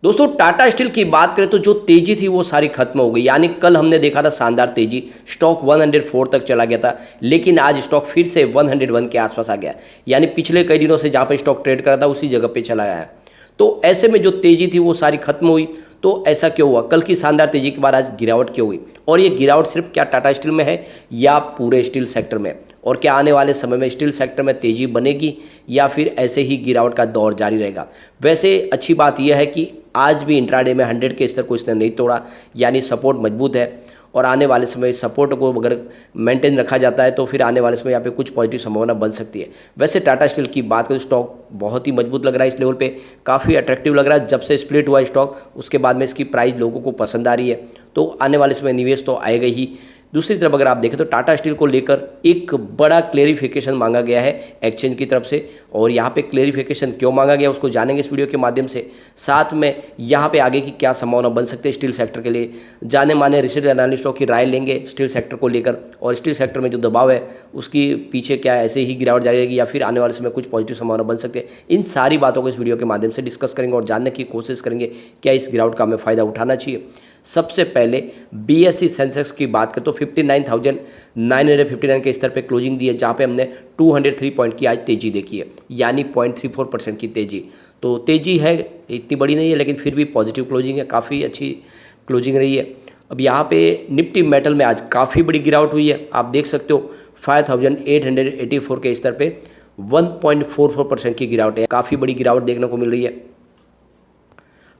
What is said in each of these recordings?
दोस्तों टाटा स्टील की बात करें तो जो तेजी थी वो सारी खत्म हो गई। यानी कल हमने देखा था शानदार तेजी, स्टॉक 104 तक चला गया था, लेकिन आज स्टॉक फिर से 101 के आसपास आ गया। यानी पिछले कई दिनों से जहाँ पे स्टॉक ट्रेड कर रहा था उसी जगह पे चला गया है। तो ऐसे में जो तेजी थी वो सारी खत्म हुई। तो ऐसा क्यों हुआ? कल की शानदार तेजी के बाद आज गिरावट क्यों हुई? और ये गिरावट सिर्फ क्या टाटा स्टील में है या पूरे स्टील सेक्टर में? और क्या आने वाले समय में स्टील सेक्टर में तेजी बनेगी या फिर ऐसे ही गिरावट का दौर जारी रहेगा? वैसे अच्छी बात यह है कि आज भी इंट्राडे में 100 के स्तर को इसने नहीं तोड़ा, यानी सपोर्ट मजबूत है। और आने वाले समय सपोर्ट को अगर मेंटेन रखा जाता है तो फिर आने वाले समय यहाँ पे कुछ पॉजिटिव संभावना बन सकती है। वैसे टाटा स्टील की बात करें तो स्टॉक बहुत ही मजबूत लग रहा है, इस लेवल पे काफ़ी अट्रैक्टिव लग रहा है। जब से स्प्लिट हुआ स्टॉक उसके बाद में इसकी प्राइस लोगों को पसंद आ रही है, तो आने वाले समय निवेश तो आएगा ही। दूसरी तरफ अगर आप देखें तो टाटा स्टील को लेकर एक बड़ा क्लेरिफिकेशन मांगा गया है एक्सचेंज की तरफ से, और यहाँ पे क्लेरिफिकेशन क्यों मांगा गया उसको जानेंगे इस वीडियो के माध्यम से। साथ में यहाँ पे आगे की क्या संभावना बन सकती है स्टील सेक्टर के लिए, जाने माने रिसर्च एनालिस्टों की राय लेंगे स्टील सेक्टर को लेकर, और स्टील सेक्टर में जो दबाव है उसकी पीछे क्या ऐसे ही गिरावट जारी रहेगी या फिर आने वाले समय कुछ पॉजिटिव संभावना बन सकती है। इन सारी बातों को इस वीडियो के माध्यम से डिस्कस करेंगे और जानने की कोशिश करेंगे क्या इस गिरावट का हमें फ़ायदा उठाना चाहिए। सबसे पहले बीएसई सेंसेक्स की बात करें तो 59,959 के स्तर पे क्लोजिंग दी है, जहाँ पे हमने 203 पॉइंट की आज तेजी देखी है, यानी 0.34% की तेजी। तो तेजी है, इतनी बड़ी नहीं है लेकिन फिर भी पॉजिटिव क्लोजिंग है, काफ़ी अच्छी क्लोजिंग रही है। अब यहाँ पे निफ्टी मेटल में आज काफ़ी बड़ी गिरावट हुई है, आप देख सकते हो 5,884 के स्तर पे 1.44% की गिरावट है, काफ़ी बड़ी गिरावट देखने को मिल रही है।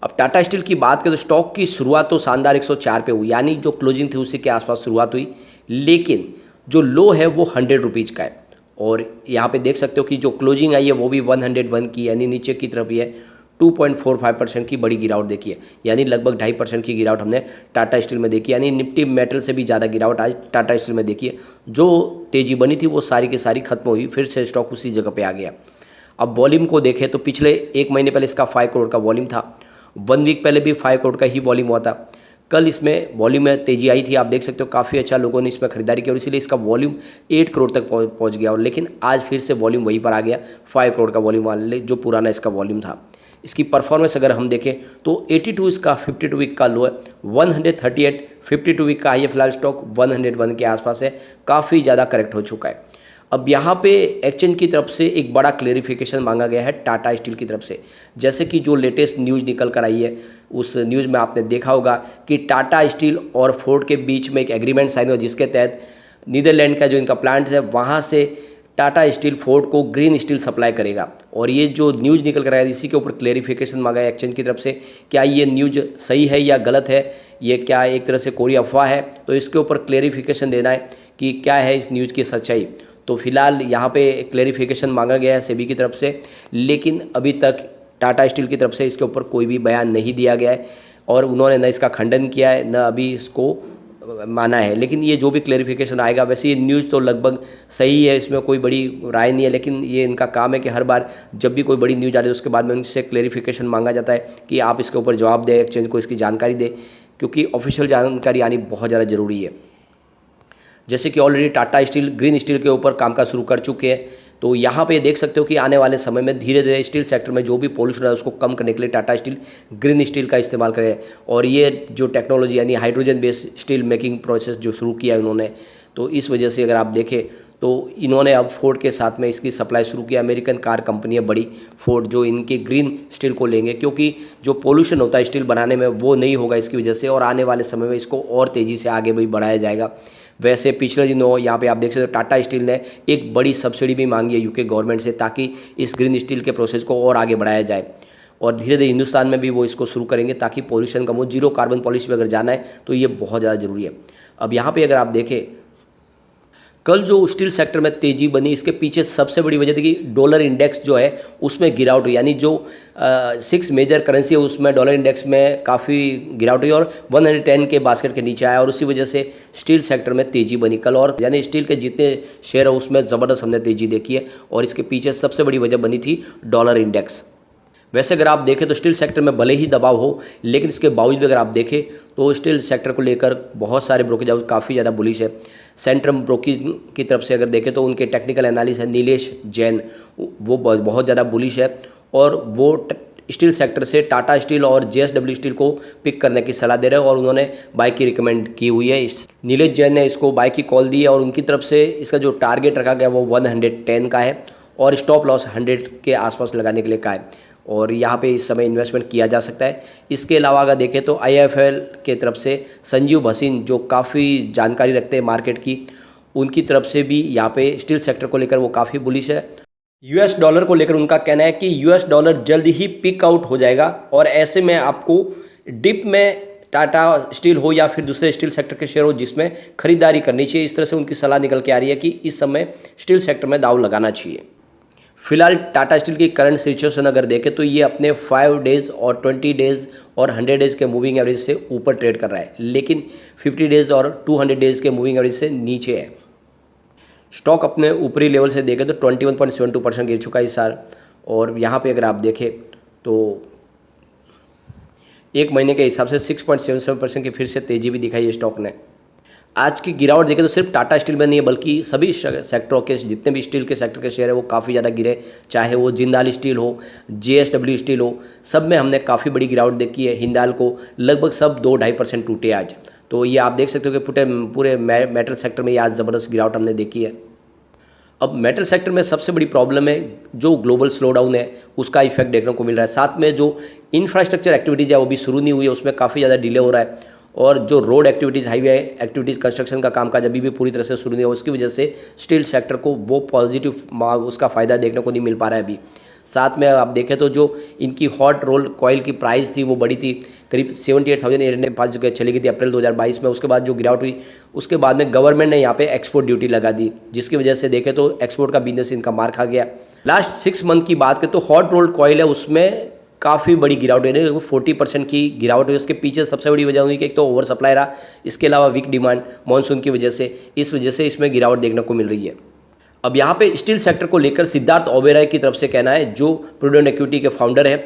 अब टाटा स्टील की बात करें तो स्टॉक की शुरुआत तो शानदार 104 पे हुई, यानी जो क्लोजिंग थी उसी के आसपास शुरुआत हुई, लेकिन जो लो है वो 100 रुपीज़ का है। और यहाँ पे देख सकते हो कि जो क्लोजिंग आई है वो भी 101 की, यानी नीचे की तरफ ही है। 2.45% की बड़ी गिरावट देखी है, यानी लगभग 2.5% की गिरावट हमने टाटा स्टील में देखी, यानी निफ्टी मेटल से भी ज़्यादा गिरावट आज टाटा स्टील में देखी है। जो तेज़ी बनी थी वो सारी की सारी खत्म हुई, फिर से स्टॉक उसी जगह पर आ गया। अब वॉल्यूम को देखें तो पिछले एक महीने पहले इसका 5 करोड़ का वॉल्यूम था, 1 वीक पहले भी 5 करोड़ का ही वॉल्यूम हुआ था। कल इसमें वॉल्यूम में तेजी आई थी, आप देख सकते हो काफ़ी अच्छा लोगों ने इसमें खरीदारी की और इसीलिए इसका वॉल्यूम 8 करोड़ तक पहुंच गया। और लेकिन आज फिर से वॉल्यूम वहीं पर आ गया, 5 करोड़ का वॉल्यूम वाले जो पुराना इसका वॉल्यूम था। इसकी परफॉर्मेंस अगर हम देखें तो 82 इसका 52 वीक का लो है, 138 52 वीक का हाई है, फिलहाल स्टॉक 101 के आसपास है, काफ़ी ज़्यादा करेक्ट हो चुका है। अब यहाँ पे एक्सचेंज की तरफ से एक बड़ा क्लेरिफिकेशन मांगा गया है टाटा स्टील की तरफ से। जैसे कि जो लेटेस्ट न्यूज़ निकल कर आई है उस न्यूज़ में आपने देखा होगा कि टाटा स्टील और फोर्ड के बीच में एक एग्रीमेंट साइन हुआ, जिसके तहत नीदरलैंड का जो इनका प्लांट है वहाँ से टाटा स्टील फोर्ड को ग्रीन स्टील सप्लाई करेगा। और ये जो न्यूज़ निकल कर आया इसी के ऊपर क्लेरिफिकेशन मांगा है एक्सचेंज की तरफ से, क्या ये न्यूज़ सही है या गलत है, ये क्या एक तरह से कोई अफवाह है, तो इसके ऊपर क्लेरिफिकेशन देना है कि क्या है इस न्यूज़ की सच्चाई। तो फिलहाल यहाँ पे क्लेरिफिकेशन मांगा गया है सेबी की तरफ से, लेकिन अभी तक टाटा स्टील की तरफ से इसके ऊपर कोई भी बयान नहीं दिया गया है और उन्होंने न इसका खंडन किया है न अभी इसको माना है। लेकिन ये जो भी क्लेरिफिकेशन आएगा, वैसे ये न्यूज़ तो लगभग सही है, इसमें कोई बड़ी राय नहीं है, लेकिन ये इनका काम है कि हर बार जब भी कोई बड़ी न्यूज़ आ रही है उसके बाद में उनसे क्लेरिफिकेशन मांगा जाता है कि आप इसके ऊपर जवाब दें, एक्सचेंज को इसकी जानकारी दें, क्योंकि ऑफिशियल जानकारी आनी बहुत ज़्यादा ज़रूरी है। जैसे कि already Tata steel green steel के ऊपर कामकाज शुरू कर चुके हैं, तो यहाँ पे देख सकते हो कि आने वाले समय में धीरे धीरे स्टील सेक्टर में जो भी पोल्यूशन है उसको कम करने के लिए टाटा स्टील ग्रीन स्टील का इस्तेमाल करे। और ये जो टेक्नोलॉजी यानी hydrogen based steel making process जो शुरू किया है उन्होंने, तो इस वजह से अगर आप देखें तो इन्होंने अब फोर्ड के साथ में इसकी सप्लाई शुरू किया। अमेरिकन कार कंपनी है बड़ी फोर्ड, जो इनके ग्रीन स्टील को लेंगे, क्योंकि जो पोल्यूशन होता है स्टील बनाने में वो नहीं होगा इसकी वजह से, और आने वाले समय में इसको और तेज़ी से आगे भी बढ़ाया जाएगा। वैसे पिछले दिनों यहाँ पे आप देख सकते हो टाटा स्टील ने एक बड़ी सब्सिडी भी मांगी है यूके गवर्नमेंट से, ताकि इस ग्रीन स्टील के प्रोसेस को और आगे बढ़ाया जाए। और धीरे धीरे हिंदुस्तान में भी वो इसको शुरू करेंगे ताकि पोल्यूशन कम हो। जीरो कार्बन पॉलिसी में अगर जाना है तो ये बहुत ज़्यादा ज़रूरी है। अब यहाँ पे अगर आप देखें कल जो स्टील सेक्टर में तेज़ी बनी, इसके पीछे सबसे बड़ी वजह थी कि डॉलर इंडेक्स जो है उसमें गिरावट हुई, यानी जो 6 मेजर करेंसी है उसमें डॉलर इंडेक्स में काफ़ी गिरावट हुई और 110 के बास्केट के नीचे आया, और उसी वजह से स्टील सेक्टर में तेज़ी बनी कल। और यानी स्टील के जितने शेयर है उसमें ज़बरदस्त हमने तेज़ी देखी है, और इसके पीछे सबसे बड़ी वजह बनी थी डॉलर इंडेक्स। वैसे अगर आप देखें तो स्टील सेक्टर में भले ही दबाव हो, लेकिन इसके बावजूद अगर आप देखें तो स्टील सेक्टर को लेकर बहुत सारे ब्रोकेज हाउस काफ़ी ज़्यादा बुलिश है। सेंट्रम ब्रोकिंग की तरफ से अगर देखें तो उनके टेक्निकल एनालिस्ट है नीलेश जैन, वो बहुत ज़्यादा बुलिश है, और वो स्टील सेक्टर से टाटा स्टील और JSW स्टील को पिक करने की सलाह दे रहे हैं और उन्होंने बाय की रिकमेंड की हुई है। इस नीलेश जैन ने इसको बाय की कॉल दी है और उनकी तरफ से इसका जो टारगेट रखा गया वो 110 का है और स्टॉप लॉस 100 के आसपास लगाने के लिए कहा है और यहाँ पे इस समय इन्वेस्टमेंट किया जा सकता है। इसके अलावा अगर देखें तो IIFL के तरफ से संजीव भसीन जो काफ़ी जानकारी रखते हैं मार्केट की, उनकी तरफ से भी यहाँ पे स्टील सेक्टर को लेकर वो काफ़ी बुलिश है। US डॉलर को लेकर उनका कहना है कि US डॉलर जल्द ही पिक आउट हो जाएगा और ऐसे में आपको डिप में टाटा स्टील हो या फिर दूसरे स्टील सेक्टर के शेयर हो जिसमें खरीदारी करनी चाहिए। इस तरह से उनकी सलाह निकल के आ रही है कि इस समय स्टील सेक्टर में दाव लगाना चाहिए। फिलहाल टाटा स्टील की करंट सिचुएशन अगर देखें तो ये अपने 5 डेज़ और 20 डेज़ और 100 डेज़ के मूविंग एवरेज से ऊपर ट्रेड कर रहा है, लेकिन 50 डेज़ और 200 डेज़ के मूविंग एवरेज से नीचे है। स्टॉक अपने ऊपरी लेवल से देखें तो 21.72% गिर चुका है इस साल और यहाँ पे अगर आप देखें तो एक महीने के हिसाब से 6.77% की फिर से तेज़ी भी दिखाई है स्टॉक ने। आज की गिरावट देखें तो सिर्फ टाटा स्टील में नहीं है बल्कि सभी सेक्टरों के जितने भी स्टील के सेक्टर के शेयर है वो काफ़ी ज़्यादा गिरे, चाहे वो जिंदाल स्टील हो, JSW स्टील हो, सब में हमने काफ़ी बड़ी गिरावट देखी है। हिंदाल को लगभग सब 2-2.5% टूटे आज। तो ये आप देख सकते हो कि पूरे मेटल सेक्टर में ये आज ज़बरदस्त गिरावट हमने देखी है। अब मेटल सेक्टर में सबसे बड़ी प्रॉब्लम है जो ग्लोबल स्लोडाउन है उसका इफेक्ट देखने को मिल रहा है। साथ में जो इंफ्रास्ट्रक्चर एक्टिविटीज़ है वो भी शुरू नहीं हुई है, उसमें काफ़ी ज़्यादा डिले हो रहा है और जो road activities, highway activities, construction का कामकाज अभी भी पूरी तरह से शुरू नहीं हुआ, उसकी वजह से स्टील सेक्टर को वो पॉजिटिव उसका फ़ायदा देखने को नहीं मिल पा रहा है अभी। साथ में आप देखें तो जो इनकी हॉट रोल कॉयल की प्राइस थी वो बड़ी थी, करीब 78,805 जगह चली गई थी अप्रैल 2022 में। उसके बाद जो गिरावट हुई उसके बाद में गवर्नमेंट ने यहाँ पे एक्सपोर्ट ड्यूटी लगा दी, जिसकी वजह से देखें तो एक्सपोर्ट का बिजनेस इनका मार खा गया। लास्ट 6 मंथ की बात करें तो हॉट रोल कॉयल है उसमें काफ़ी बड़ी गिरावट हुई है, 40% की गिरावट हुई। उसके पीछे सबसे बड़ी वजह हुई कि एक तो ओवर सप्लाई रहा, इसके अलावा वीक डिमांड मानसून की वजह से, इस वजह से इसमें गिरावट देखने को मिल रही है। अब यहाँ पे स्टील सेक्टर को लेकर सिद्धार्थ ओबेरॉय की तरफ से कहना है, जो प्रूडेंट इक्विटी के फाउंडर है,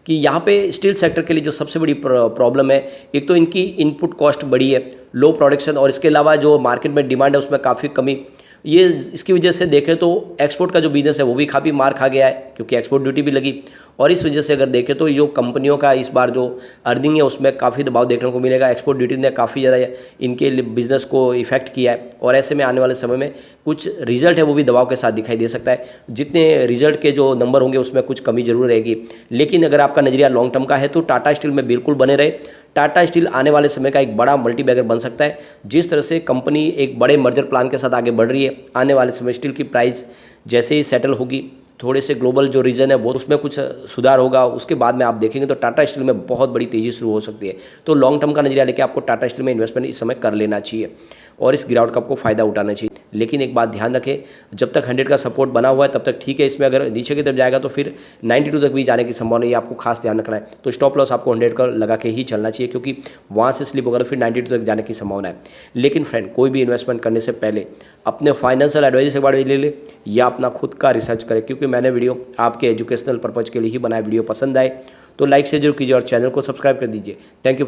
कि यहाँ पे स्टील सेक्टर के लिए जो सबसे बड़ी प्रॉब्लम है, एक तो इनकी इनपुट कॉस्ट बढ़ी है, लो प्रोडक्शन, और इसके अलावा जो मार्केट में डिमांड है उसमें काफ़ी कमी। ये इसकी वजह से देखें तो एक्सपोर्ट का जो बिजनेस है वो भी काफ़ी मार खा गया है क्योंकि एक्सपोर्ट ड्यूटी भी लगी, और इस वजह से अगर देखें तो जो कंपनियों का इस बार जो अर्निंग है उसमें काफ़ी दबाव देखने को मिलेगा। एक्सपोर्ट ड्यूटी ने काफ़ी ज़्यादा इनके बिजनेस को इफेक्ट किया है और ऐसे में आने वाले समय में कुछ रिजल्ट है वो भी दबाव के साथ दिखाई दे सकता है। जितने रिजल्ट के जो नंबर होंगे उसमें कुछ कमी जरूर रहेगी, लेकिन अगर आपका नज़रिया लॉन्ग टर्म का है तो टाटा स्टील में बिल्कुल बने रहे। टाटा स्टील आने वाले समय का एक बड़ा मल्टीबैगर बन सकता है। जिस तरह से कंपनी एक बड़े मर्जर प्लान के साथ आगे बढ़ रही है, आने वाले समय स्टील की प्राइस जैसे ही सेटल होगी, थोड़े से ग्लोबल जो रीजन है वो उसमें कुछ सुधार होगा, उसके बाद में आप देखेंगे तो टाटा स्टील में बहुत बड़ी तेज़ी शुरू हो सकती है। तो लॉन्ग टर्म का नजरिया लेके आपको टाटा स्टील में इन्वेस्टमेंट इस समय कर लेना चाहिए और इस गिरावट का आपको फ़ायदा उठाना चाहिए। लेकिन एक बात ध्यान रखें, जब तक 100 का सपोर्ट बना हुआ है तब तक ठीक है, इसमें अगर नीचे की तरफ जाएगा तो फिर 92 तक भी जाने की संभावना, ये आपको खास ध्यान रखना है। तो स्टॉप लॉस आपको 100 का लगा के ही चलना चाहिए क्योंकि वहाँ से स्लिप होगा तो फिर 92 तक जाने की संभावना है। लेकिन फ्रेंड, कोई भी इन्वेस्टमेंट करने से पहले अपने फाइनेंशियल एडवाइजर से बारे ले ले या अपना खुद का रिसर्च करें, क्योंकि मैंने वीडियो आपके एजुकेशनल पर्पज़ के लिए ही बनाया। वीडियो पसंद आए तो लाइक से जरूर कीजिए और चैनल को सब्सक्राइब कर दीजिए। Thank you.